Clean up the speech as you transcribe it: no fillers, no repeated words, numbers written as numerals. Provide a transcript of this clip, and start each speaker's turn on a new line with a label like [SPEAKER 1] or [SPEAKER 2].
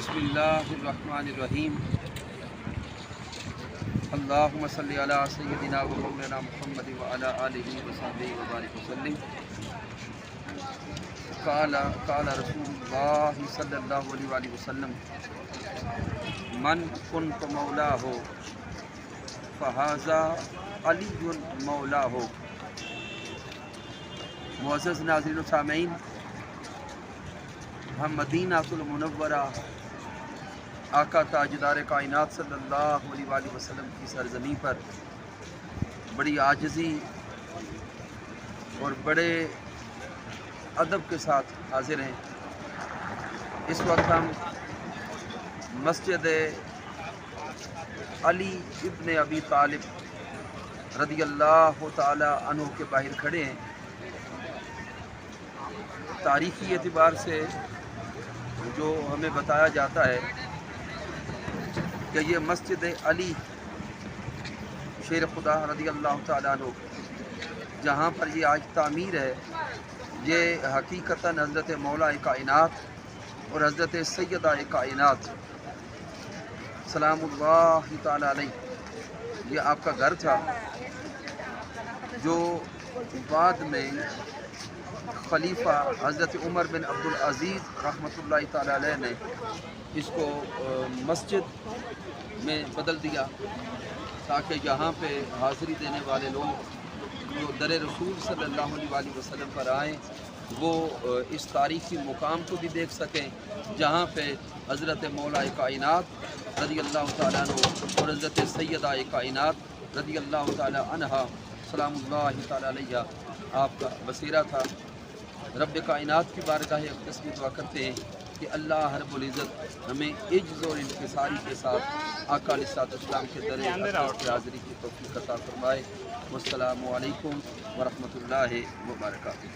[SPEAKER 1] بسم اللہ الرحمن الرحیم اللہم صلی علی سیدنا و مولانا محمد وعلی آلہ وصحبہ وبارک وسلم۔ قال رسول اللہ صلی اللہ علیہ وآلہ وسلم من کنت مولاہ فہذا علی مولاہ۔ معزز ناظرین و سامعین، ہم مدینہ المنورہ آقا تاجدار کائنات صلی اللہ علیہ وآلہ وسلم کی سرزمین پر بڑی عاجزی اور بڑے ادب کے ساتھ حاضر ہیں۔ اس وقت ہم مسجد علی ابن ابی طالب رضی اللہ تعالی عنہ کے باہر کھڑے ہیں۔ تاریخی اعتبار سے جو ہمیں بتایا جاتا ہے کہ یہ مسجد علی شیر خدا رضی اللہ تعالیٰ عنہ جہاں پر یہ آج تعمیر ہے، یہ حقیقتاً حضرت مولا کائنات اور حضرت سیدہ کائنات سلام اللہ تعالیٰ علیہ یہ آپ کا گھر تھا، جو بعد میں خلیفہ حضرت عمر بن عبدالعزیز رحمۃ اللہ تعالیٰ علیہ نے اس کو مسجد میں بدل دیا تاکہ یہاں پہ حاضری دینے والے لوگ جو در رسول صلی اللہ علیہ وآلہ وسلم پر آئیں وہ اس تاریخی مقام کو بھی دیکھ سکیں جہاں پہ حضرت مولا کائنات رضی اللہ تعالیٰ عنہ اور حضرت سیدہ کائنات رضی اللہ تعالیٰ عنہا سلام اللہ تعالیٰ علیہ آپ کا بصیرہ تھا۔ رب کائنات کی بارگاہ اقدس میں دعا کرتے ہیں کہ اللہ رب العزت ہمیں عجز اور انکساری کے ساتھ آقا علیہ الصلوۃ والسلام کے در اقدس کی حاضری کی توفیق عطا فرمائے۔ والسلام علیکم ورحمۃ اللہ وبرکاتہ۔